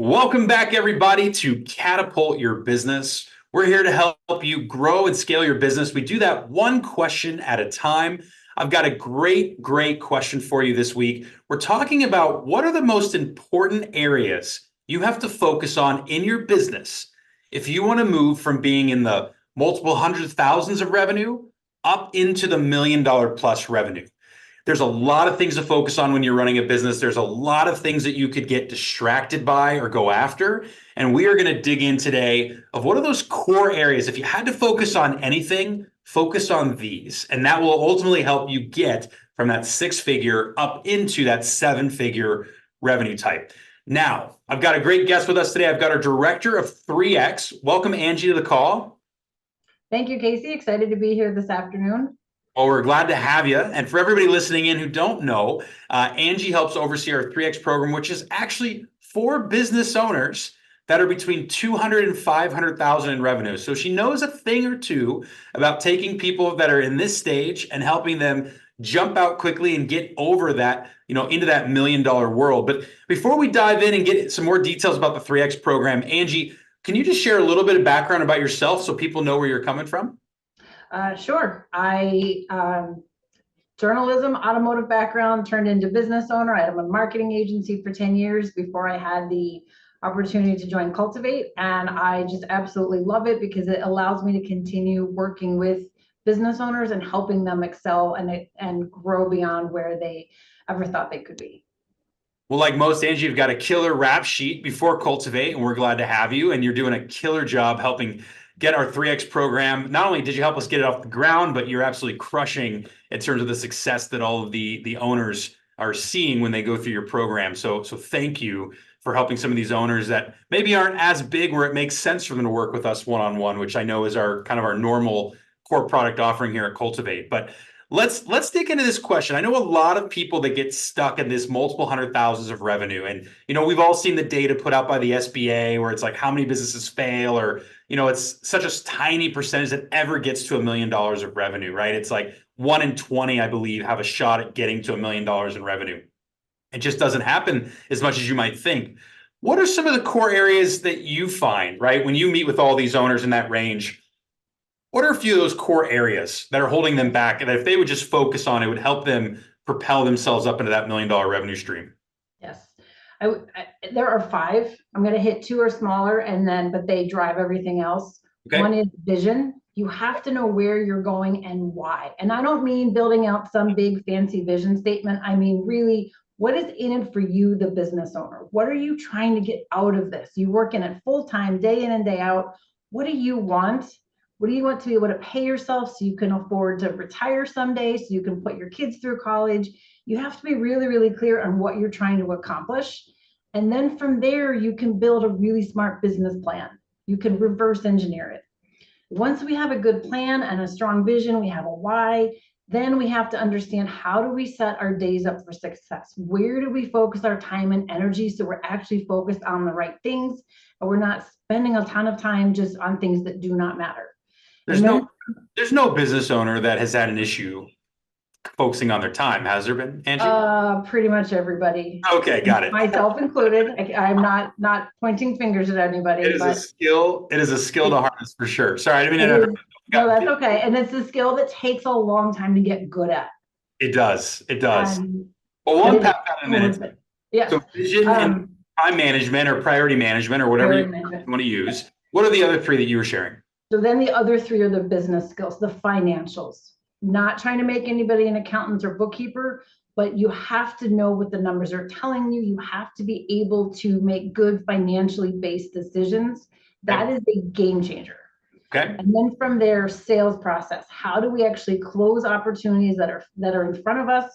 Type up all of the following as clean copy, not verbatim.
Welcome back, everybody, to Catapult Your Business. We're here to help you grow and scale your business. We do that one question at a time. I've got a great question for you this week. We're talking about what are the most important areas you have to focus on in your business if you want to move from being in the multiple hundreds of thousands of revenue up into the $1 million plus revenue. There's a lot of things to focus on when you're running a business. There's a lot of things that you could get distracted by or go after. And we are going to dig in today of what are those core areas. If you had to focus on anything, focus on these. And that will ultimately help you get from that 6-figure up into that 7-figure revenue type. Now, I've got a great guest with us today. I've got our director of 3X. Welcome, Angie, to the call. Thank you, Casey. Excited to be here this afternoon. Well, we're glad to have you. And for everybody listening in who don't know, Angie helps oversee our 3X program, which is actually for business owners that are between 200 and 500,000 in revenue. So she knows a thing or two about taking people that are in this stage and helping them jump out quickly and get over that, into that $1 million world. But before we dive in and get some more details about the 3X program, Angie, can you just share a little bit of background about yourself so people know where you're coming from? Sure. I journalism, automotive background, turned into business owner. I had a marketing agency for 10 years before I had the opportunity to join Cultivate. And I just absolutely love it because it allows me to continue working with business owners and helping them excel and grow beyond where they ever thought they could be. Well, like most, Angie, you've got a killer rap sheet before Cultivate, and we're glad to have you. And you're doing a killer job helping get our 3X program. Not only did you help us get it off the ground, but you're absolutely crushing in terms of the success that all of the owners are seeing when they go through your program. So thank you for helping some of these owners that maybe aren't as big where it makes sense for them to work with us one-on-one, which I know is our kind of our normal core product offering here at Cultivate. But let's dig into this question. I know a lot of people that get stuck in this multiple hundred thousands of revenue. And, we've all seen the data put out by the SBA where it's like how many businesses fail or, it's such a tiny percentage that ever gets to $1 million of revenue, right? It's like 1 in 20, I believe, have a shot at getting to $1 million in revenue. It just doesn't happen as much as you might think. What are some of the core areas that you find, right? When you meet with all these owners in that range, what are a few of those core areas that are holding them back? And if they would just focus on it, would help them propel themselves up into that $1 million revenue stream? Yes. There are 5. I'm going to hit 2 are smaller but they drive everything else. Okay. One is vision. You have to know where you're going and why. And I don't mean building out some big fancy vision statement. I mean, really, what is in it for you, the business owner? What are you trying to get out of this? You work in it full time, day in and day out. What do you want? What do you want to be able to pay yourself so you can afford to retire someday, so you can put your kids through college? You have to be really, really clear on what you're trying to accomplish. And then from there, you can build a really smart business plan. You can reverse engineer it. Once we have a good plan and a strong vision, we have a why, then we have to understand how do we set our days up for success? Where do we focus our time and energy so we're actually focused on the right things and we're not spending a ton of time just on things that do not matter? There's no business owner that has had an issue focusing on their time, has there been, Angie? Pretty much everybody. Okay, got it. Myself included. I'm not pointing fingers at anybody. It is a skill. It is a skill to harness for sure. Sorry, I didn't mean to. No, that's okay. And it's a skill that takes a long time to get good at. It does. Well, we'll unpack that in a minute. Yeah. So vision and time management or priority management or whatever you want to use. What are the other 3 that you were sharing? So then the other 3 are the business skills, the financials. Not trying to make anybody an accountant or bookkeeper, but you have to know what the numbers are telling you. You have to be able to make good financially based decisions. That is a game changer. Okay. And then from there, sales process. How do we actually close opportunities that are in front of us?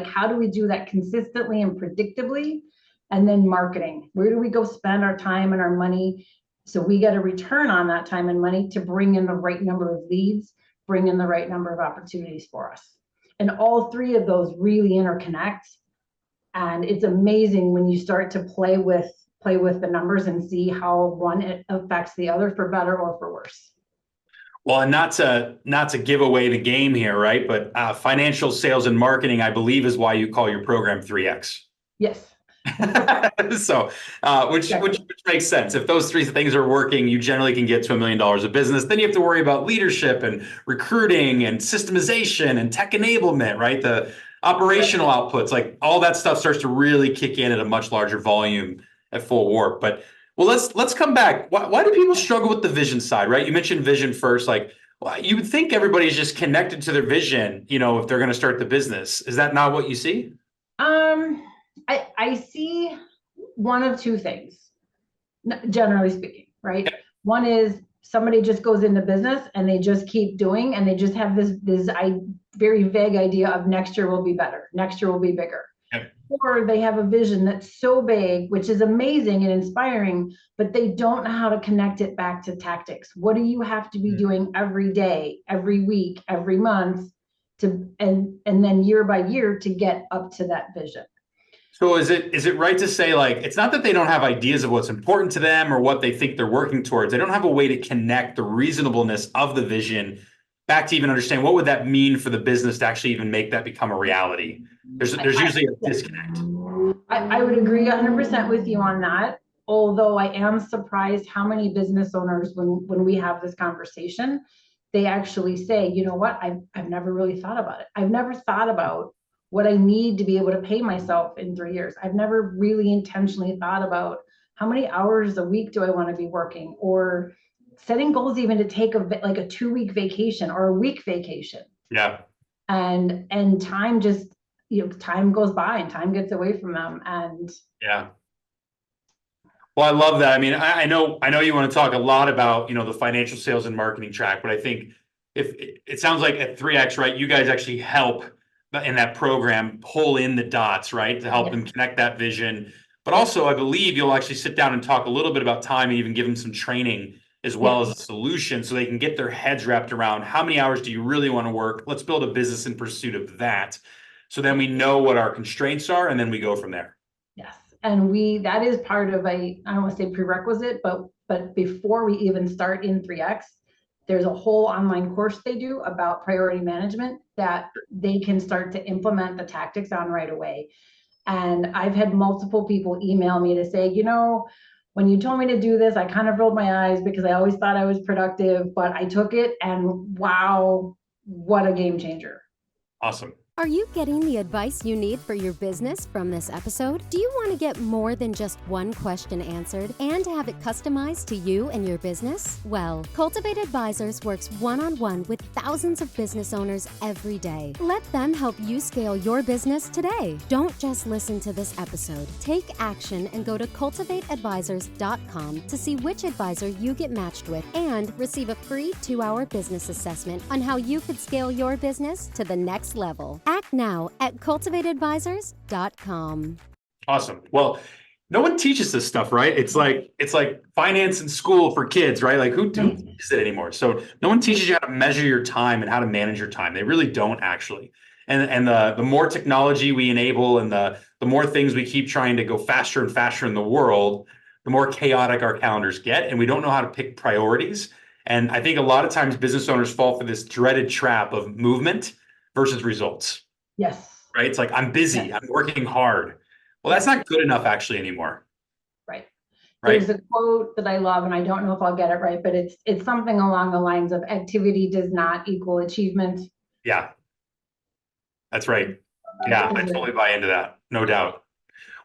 How do we do that consistently and predictably? And then marketing. Where do we go spend our time and our money? So we get a return on that time and money to bring in the right number of leads, bring in the right number of opportunities for us. And all 3 of those really interconnect. And it's amazing when you start to play with the numbers and see how one affects the other for better or for worse. Well, and not to give away the game here, right? But financial sales and marketing, I believe, is why you call your program 3X. Yes. So, which makes sense. If those three things are working, you generally can get to $1 million of business. Then you have to worry about leadership and recruiting and systemization and tech enablement, right? The operational outputs, like all that stuff starts to really kick in at a much larger volume at full warp. But well, let's come back. Why do people struggle with the vision side, right? You mentioned vision first, like well, you would think everybody's just connected to their vision, if they're going to start the business. Is that not what you see? I see one of two things, generally speaking, right? One is somebody just goes into business and they just keep doing, and they just have this very vague idea of next year will be better, next year will be bigger. Yep. Or they have a vision that's so big, which is amazing and inspiring, but they don't know how to connect it back to tactics. What do you have to be doing every day, every week, every month and then year by year to get up to that vision? So is it right to say, like, it's not that they don't have ideas of what's important to them or what they think they're working towards. They don't have a way to connect the reasonableness of the vision back to even understand what would that mean for the business to actually even make that become a reality. There's usually a disconnect. I would agree 100% with you on that. Although I am surprised how many business owners, when we have this conversation, they actually say, you know what, I've never really thought about it. I've never thought about what I need to be able to pay myself in 3 years. I've never really intentionally thought about how many hours a week do I want to be working, or setting goals even to take like a 2-week vacation or a week vacation. Yeah. And time just, time goes by and time gets away from them. And yeah. Well, I love that. I mean, I know you want to talk a lot about, the financial sales and marketing track, but I think if it sounds like at 3X, right, you guys actually help in that program pull in the dots, right, to help them connect that vision. But also, I believe you'll actually sit down and talk a little bit about time and even give them some training as well as a solution so they can get their heads wrapped around how many hours do you really want to work? Let's build a business in pursuit of that. So then we know what our constraints are, and then we go from there. Yes. And that is part of I don't want to say prerequisite, but before we even start in 3X, there's a whole online course they do about priority management that they can start to implement the tactics on right away. And I've had multiple people email me to say, when you told me to do this, I kind of rolled my eyes because I always thought I was productive, but I took it and wow, what a game changer. Awesome. Are you getting the advice you need for your business from this episode? Do you want to get more than just one question answered and have it customized to you and your business? Well, Cultivate Advisors works one-on-one with thousands of business owners every day. Let them help you scale your business today. Don't just listen to this episode. Take action and go to cultivateadvisors.com to see which advisor you get matched with and receive a free 2-hour business assessment on how you could scale your business to the next level. Act now at cultivateadvisors.com. Awesome. Well, no one teaches this stuff, right? It's like finance in school for kids, right? Like who teaches it anymore? So no one teaches you how to measure your time and how to manage your time. They really don't actually. And the more technology we enable and the more things we keep trying to go faster and faster in the world, the more chaotic our calendars get, and we don't know how to pick priorities. And I think a lot of times business owners fall for this dreaded trap of movement versus results. Yes. Right? It's like, I'm busy, I'm working hard. Well, that's not good enough actually anymore. Right. There's a quote that I love, and I don't know if I'll get it right, but it's something along the lines of activity does not equal achievement. Yeah. That's right. Yeah, I totally buy into that. No doubt.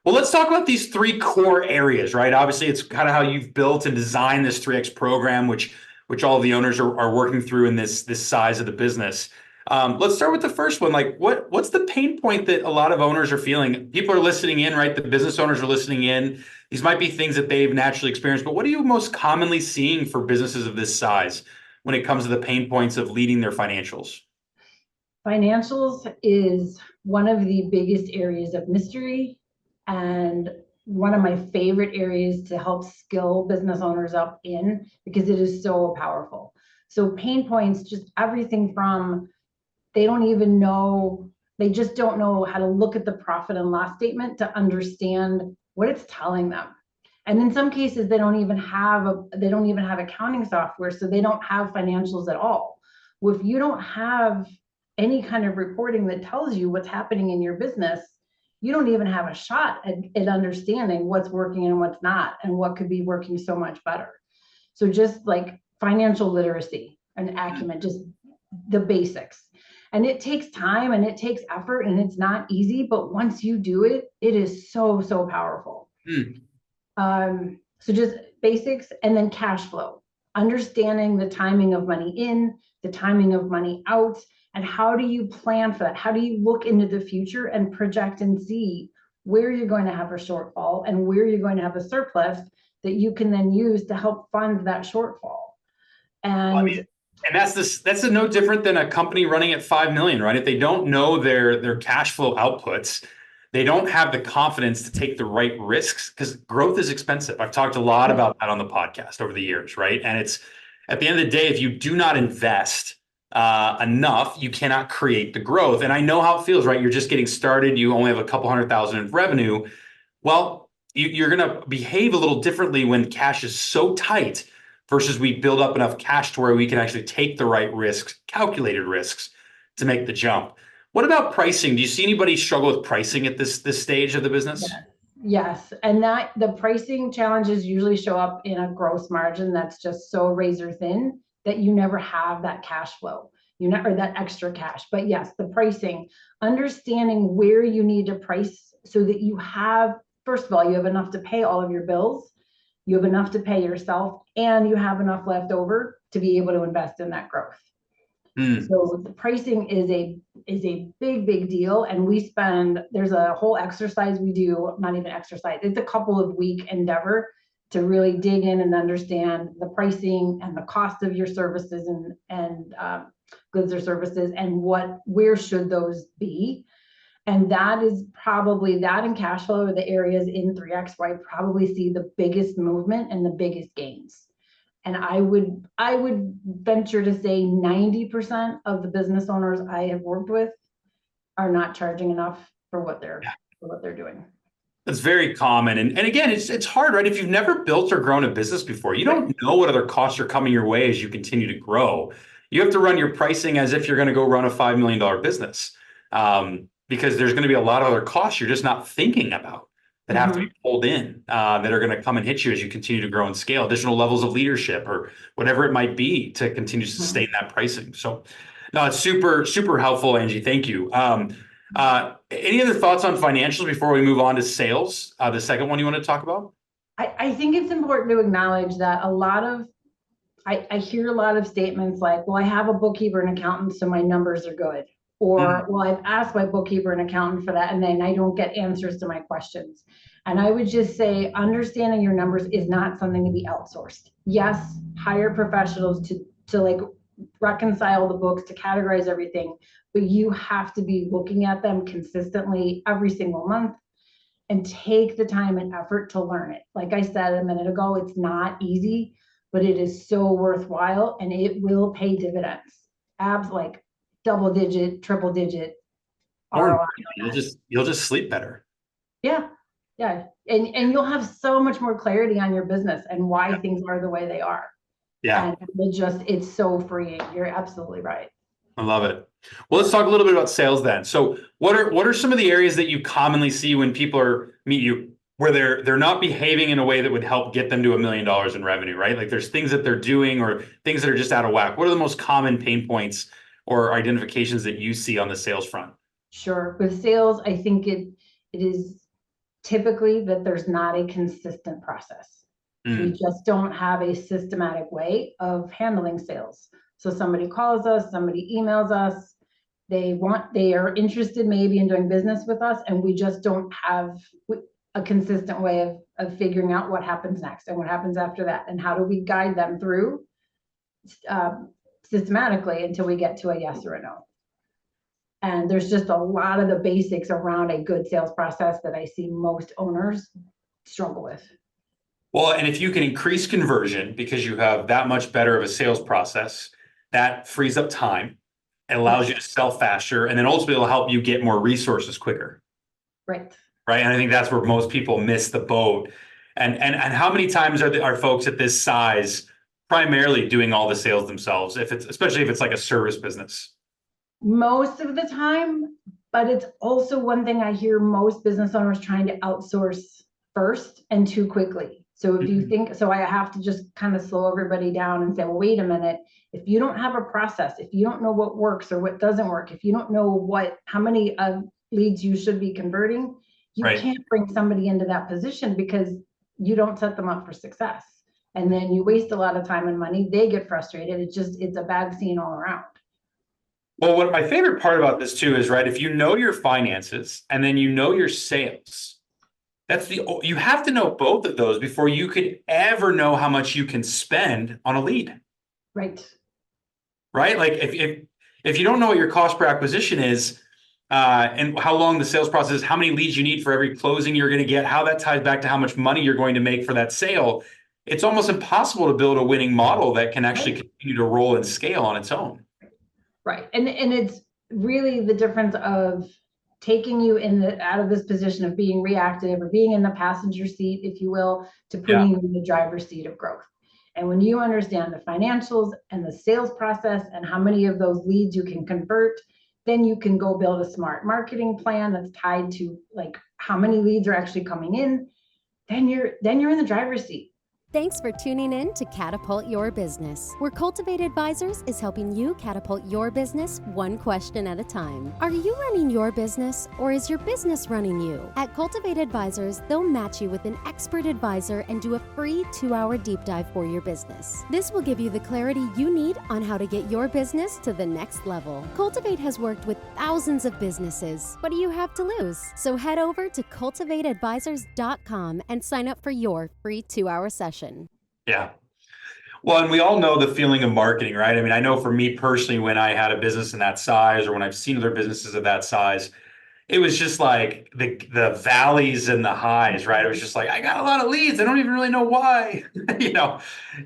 Well, let's talk about these 3 core areas, right? Obviously, it's kind of how you've built and designed this 3X program, which all of the owners are working through in this size of the business. Let's start with the first one. Like, what's the pain point that a lot of owners are feeling? People are listening in, right? The business owners are listening in. These might be things that they've naturally experienced, but what are you most commonly seeing for businesses of this size when it comes to the pain points of leading their financials? Financials is one of the biggest areas of mystery and one of my favorite areas to help skill business owners up in, because it is so powerful. So pain points, just everything from they just don't know how to look at the profit and loss statement to understand what it's telling them. And in some cases, they don't even have accounting software, so they don't have financials at all. Well, if you don't have any kind of reporting that tells you what's happening in your business, you don't even have a shot at understanding what's working and what's not, and what could be working so much better. So just like financial literacy and acumen, just the basics. And it takes time and it takes effort and it's not easy, but once you do it, it is so, so powerful. So just basics, and then cash flow, understanding the timing of money in, the timing of money out, and how do you plan for that? How do you look into the future and project and see where you're going to have a shortfall and where you're going to have a surplus that you can then use to help fund that shortfall. And that's no different than a company running at 5 million, right? If they don't know their cash flow outputs, they don't have the confidence to take the right risks, because growth is expensive. I've talked a lot about that on the podcast over the years, right? And it's at the end of the day, if you do not invest enough, you cannot create the growth. And I know how it feels, right? You're just getting started. You only have a couple $100,000 in revenue. Well, you're going to behave a little differently when cash is so tight versus we build up enough cash to where we can actually take the right risks, calculated risks, to make the jump. What about pricing? Do you see anybody struggle with pricing at this stage of the business? Yes. And that the pricing challenges usually show up in a gross margin that's just so razor thin that you never have that cash flow, or that extra cash. But yes, the pricing, understanding where you need to price so that you have, first of all, you have enough to pay all of your bills, you have enough to pay yourself, and you have enough left over to be able to invest in that growth. So the pricing is a big deal. And there's a whole exercise we do, not even exercise, it's a couple of week endeavor to really dig in and understand the pricing and the cost of your services and goods or services, and where should those be. And that is probably, that and cash flow are the areas in 3X where I probably see the biggest movement and the biggest gains. And I would venture to say 90% of the business owners I have worked with are not charging enough for what they're doing. That's very common. And again, it's hard, right? If you've never built or grown a business before, you don't know what other costs are coming your way as you continue to grow. You have to run your pricing as if you're going to go run a $5 million business, because there's going to be a lot of other costs you're just not thinking about that have to be pulled in, that are going to come and hit you as you continue to grow and scale, additional levels of leadership or whatever it might be to continue to sustain that pricing. So no, it's super, super helpful, Angi. Thank you. Any other thoughts on financials before we move on to sales? The second one you want to talk about? I think it's important to acknowledge that I hear a lot of statements like, well, I have a bookkeeper and accountant, so my numbers are good. Or, well, I've asked my bookkeeper and accountant for that, and then I don't get answers to my questions. And I would just say, understanding your numbers is not something to be outsourced. Yes, hire professionals to like reconcile the books, to categorize everything, but you have to be looking at them consistently every single month and take the time and effort to learn it. Like I said a minute ago, it's not easy, but it is so worthwhile, and it will pay dividends. Like double digit, triple digit ROI. You'll just sleep better. Yeah. And you'll have so much more clarity on your business and why things are the way they are. Yeah. And it's so freeing. You're absolutely right. I love it. Well, let's talk a little bit about sales then. So what are some of the areas that you commonly see when people meet you where they're not behaving in a way that would help get them to $1 million in revenue, right? Like there's things that they're doing or things that are just out of whack. What are the most common pain points or identifications that you see on the sales front? Sure. With sales, I think it is typically that there's not a consistent process. We just don't have a systematic way of handling sales. So somebody calls us, somebody emails us, they are interested maybe in doing business with us, and we just don't have a consistent way of figuring out what happens next and what happens after that, and how do we guide them through systematically until we get to a yes or a no. And there's just a lot of the basics around a good sales process that I see most owners struggle with. Well, and if you can increase conversion because you have that much better of a sales process, that frees up time. It allows you to sell faster, and then ultimately it'll help you get more resources quicker. Right. And I think that's where most people miss the boat. And how many times are folks at this size primarily doing all the sales themselves, especially if it's like a service business? Most of the time, But it's also one thing I hear most business owners trying to outsource first and too quickly. So if you think, so I have to just kind of slow everybody down and say, well, wait a minute, if you don't have a process, if you don't know what works or what doesn't work, if you don't know how many leads you should be converting, you can't bring somebody into that position because you don't set them up for success. And then you waste a lot of time and money. They get frustrated. It's a bad scene all around. Well, what my favorite part about this too is, right, if you know your finances and then you know your sales, you have to know both of those before you could ever know how much you can spend on a lead. Right. Right? Like if you don't know what your cost per acquisition is, and how long the sales process is, how many leads you need for every closing you're going to get, how that ties back to how much money you're going to make for that sale, it's almost impossible to build a winning model that can actually continue to roll and scale on its own. Right. And it's really the difference of taking you out of this position of being reactive or being in the passenger seat, if you will, to putting you in the driver's seat of growth. And when you understand the financials and the sales process and how many of those leads you can convert, then you can go build a smart marketing plan that's tied to like how many leads are actually coming in. Then you're in the driver's seat. Thanks for tuning in to Catapult Your Business, where Cultivate Advisors is helping you catapult your business one question at a time. Are you running your business, or is your business running you? At Cultivate Advisors, they'll match you with an expert advisor and do a free 2-hour deep dive for your business. This will give you the clarity you need on how to get your business to the next level. Cultivate has worked with thousands of businesses. What do you have to lose? So head over to cultivateadvisors.com and sign up for your free 2-hour session. Yeah. Well, and we all know the feeling of marketing, right? I mean, I know for me personally, when I had a business in that size or when I've seen other businesses of that size, it was just like the valleys and the highs, right? It was just like, I got a lot of leads. I don't even really know why, and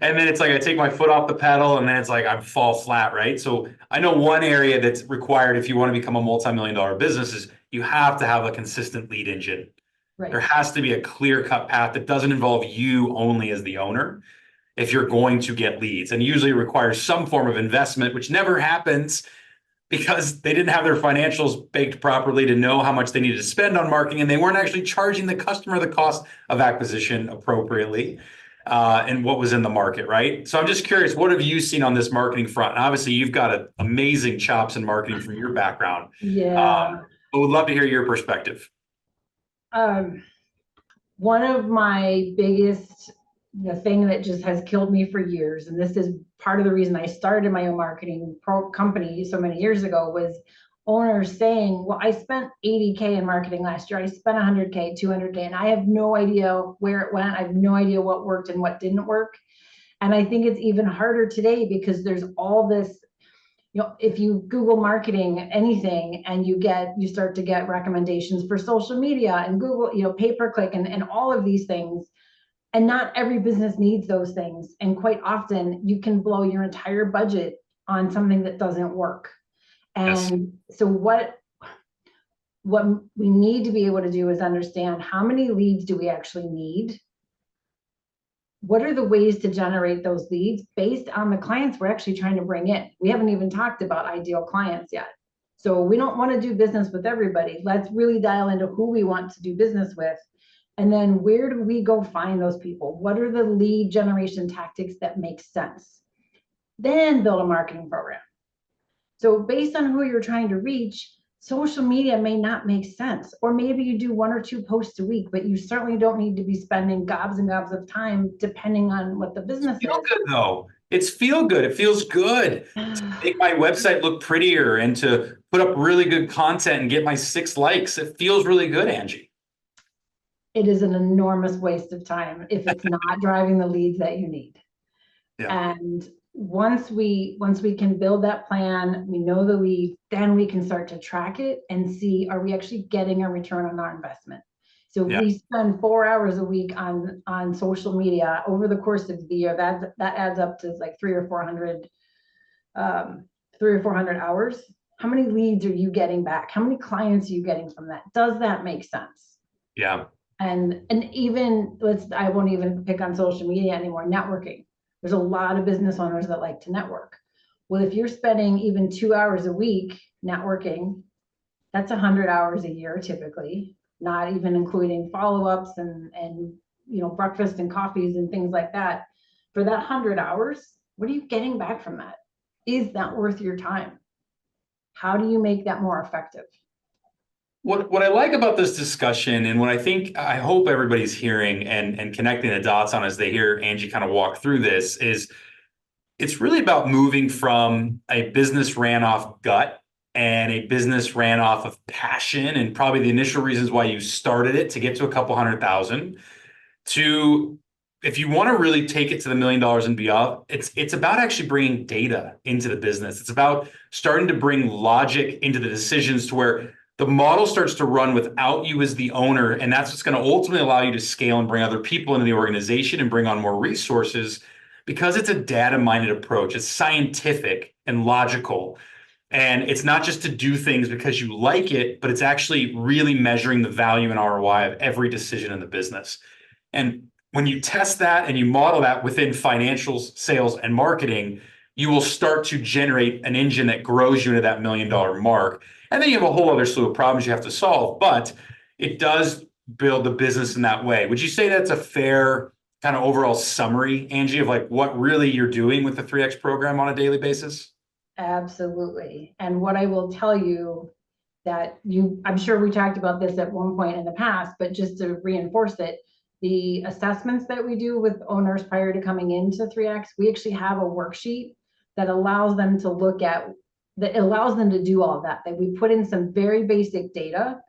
then it's like, I take my foot off the pedal and then it's like, I fall flat, right? So I know one area that's required if you want to become a multi-million-dollar business is you have to have a consistent lead engine. Right. There has to be a clear-cut path that doesn't involve you only as the owner if you're going to get leads, and usually requires some form of investment, which never happens because they didn't have their financials baked properly to know how much they needed to spend on marketing, and they weren't actually charging the customer the cost of acquisition appropriately, and what was in the market, right? So I'm just curious, what have you seen on this marketing front? And obviously, you've got amazing chops in marketing from your background. Yeah. But would love to hear your perspective. One of my biggest, the thing that just has killed me for years, and this is part of the reason I started my own marketing company so many years ago, was owners saying, well, I spent 80K in marketing last year. I spent 100K, 200K, and I have no idea where it went. I have no idea what worked and what didn't work. And I think it's even harder today because there's all this, if you Google marketing anything and you start to get recommendations for social media and Google, pay-per-click and all of these things. And not every business needs those things. And quite often you can blow your entire budget on something that doesn't work. And so what we need to be able to do is understand how many leads do we actually need? What are the ways to generate those leads based on the clients we're actually trying to bring in? We haven't even talked about ideal clients yet. So we don't want to do business with everybody. Let's really dial into who we want to do business with. And then where do we go find those people? What are the lead generation tactics that make sense? Then build a marketing program. So based on who you're trying to reach, social media may not make sense. Or maybe you do 1 or 2 posts a week, but you certainly don't need to be spending gobs and gobs of time depending on what the business is. Good though. It's feel good. It feels good to make my website look prettier and to put up really good content and get my 6 likes. It feels really good, Angi. It is an enormous waste of time if it's not driving the leads that you need. Yeah. And once we can build that plan, we know the lead, then we can start to track it and see, are we actually getting a return on our investment? So if we spend 4 hours a week on social media over the course of the year, that adds up to like 300 or 400 hours. How many leads are you getting back? How many clients are you getting from that? Does that make sense? Yeah. And even I won't even pick on social media anymore, networking. There's a lot of business owners that like to network. Well, if you're spending even 2 hours a week networking, That's 100 hours a year typically, not even including follow-ups and breakfast and coffees and things like that. For that 100 hours, what are you getting back from that? Is that worth your time? How do you make that more effective? What I like about this discussion, and what I hope everybody's hearing and connecting the dots on as they hear Angi kind of walk through this, is it's really about moving from a business ran off gut and a business ran off of passion and probably the initial reasons why you started it to get to a couple 100,000, to, if you want to really take it to the $1 million and beyond, it's about actually bringing data into the business. It's about starting to bring logic into the decisions to where the model starts to run without you as the owner. And that's what's going to ultimately allow you to scale and bring other people into the organization and bring on more resources, because it's a data-minded approach. It's scientific and logical. And it's not just to do things because you like it, but it's actually really measuring the value and ROI of every decision in the business. And when you test that and you model that within financials, sales, and marketing, you will start to generate an engine that grows you into that $1 million mark. And then you have a whole other slew of problems you have to solve, but it does build the business in that way. Would you say that's a fair kind of overall summary, Angi, of like what really you're doing with the 3X program on a daily basis? Absolutely. And what I will tell you I'm sure we talked about this at one point in the past, but just to reinforce it, the assessments that we do with owners prior to coming into 3X, we actually have a worksheet that allows them to do all of that we put in some very basic data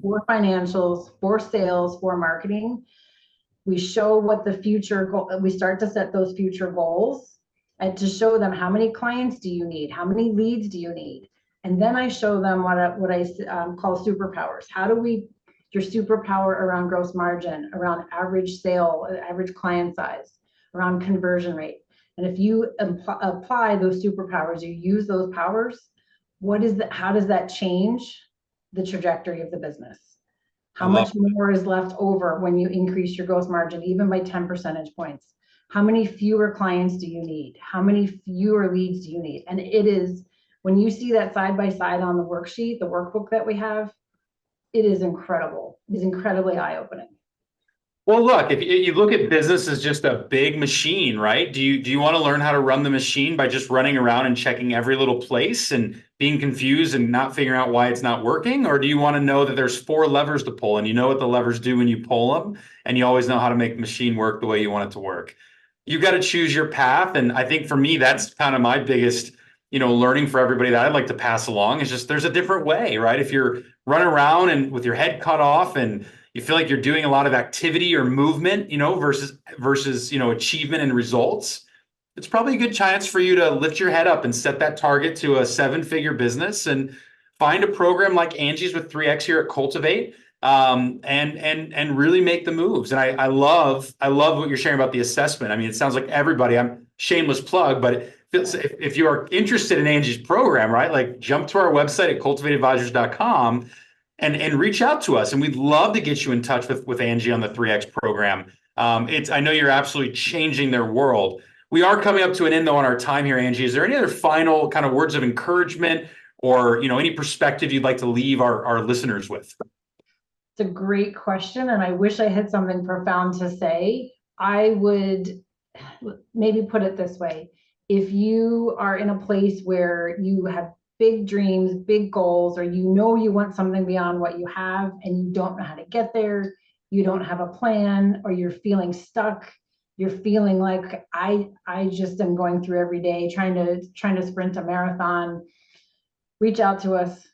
for financials, for sales, for marketing. We show what the future we start to set those future goals, and to show them how many clients do you need, how many leads do you need, and then I show them what I call superpowers. Your superpower around gross margin, around average sale, average client size, around conversion rate. And if you apply those superpowers, you use those powers, how does that change the trajectory of the business? How much more is left over when you increase your gross margin, even by 10 percentage points? How many fewer clients do you need? How many fewer leads do you need? And it is, when you see that side by side on the worksheet, the workbook that we have, it is incredible. It is incredibly eye-opening. Well, look, if you look at business as just a big machine, right? Do you want to learn how to run the machine by just running around and checking every little place and being confused and not figuring out why it's not working? Or do you want to know that there's 4 levers to pull and you know what the levers do when you pull them, and you always know how to make the machine work the way you want it to work? You got to choose your path. And I think for me, that's kind of my biggest, learning for everybody that I'd like to pass along, is just there's a different way, right? If you're running around and with your head cut off and you feel like you're doing a lot of activity or movement, versus achievement and results, it's probably a good chance for you to lift your head up and set that target to a 7-figure business and find a program like Angi's with 3X here at Cultivate, and really make the moves. And I love what you're sharing about the assessment. I mean, it sounds like everybody, I'm shameless plug, but if you are interested in Angi's program, right, like jump to our website at cultivateadvisors.com and reach out to us. And we'd love to get you in touch with Angi on the 3X program. I know you're absolutely changing their world. We are coming up to an end though on our time here, Angi. Is there any other final kind of words of encouragement or, any perspective you'd like to leave our listeners with? It's a great question. And I wish I had something profound to say. I would maybe put it this way. If you are in a place where you have big dreams, big goals, or you want something beyond what you have and you don't know how to get there, you don't have a plan, or you're feeling stuck, you're feeling like I just am going through every day trying to sprint a marathon, reach out to us.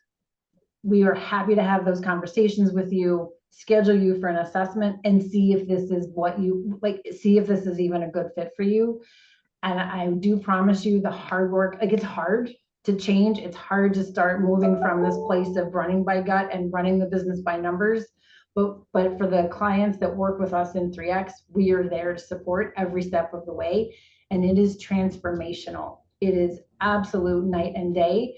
We are happy to have those conversations with you, schedule you for an assessment, and see if this is what you like, see if this is even a good fit for you. And I do promise you the hard work, it's hard to change. It's hard to start moving from this place of running by gut and running the business by numbers. But for the clients that work with us in 3X, we are there to support every step of the way. And it is transformational. It is absolute night and day.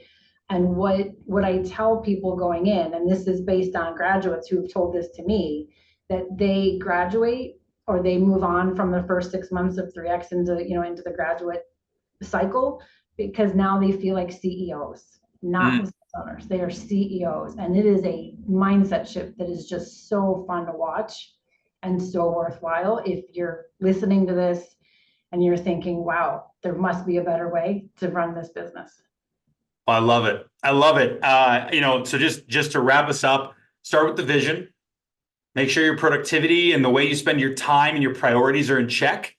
And what I tell people going in, and this is based on graduates who have told this to me, that they graduate or they move on from the first 6 months of 3X into the graduate cycle, because now they feel like CEOs, not owners. They are CEOs. And it is a mindset shift that is just so fun to watch and so worthwhile. If you're listening to this and you're thinking, wow, there must be a better way to run this business. I love it. I love it. So just to wrap us up, start with the vision. Make sure your productivity and the way you spend your time and your priorities are in check,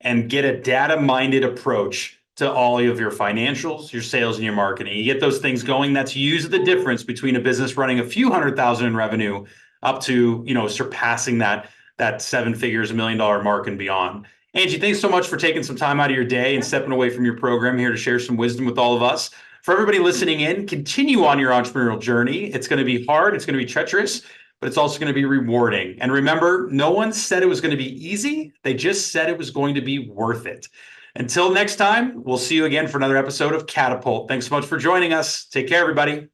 and get a data-minded approach to all of your financials, your sales, and your marketing. You get those things going. That's usually the difference between a business running a few $100,000 in revenue up to, surpassing that seven figures, $1 million mark and beyond. Angi, thanks so much for taking some time out of your day and stepping away from your program here to share some wisdom with all of us. For everybody listening in, continue on your entrepreneurial journey. It's going to be hard. It's going to be treacherous, but it's also going to be rewarding. And remember, no one said it was going to be easy. They just said it was going to be worth it. Until next time, we'll see you again for another episode of Catapult. Thanks so much for joining us. Take care, everybody.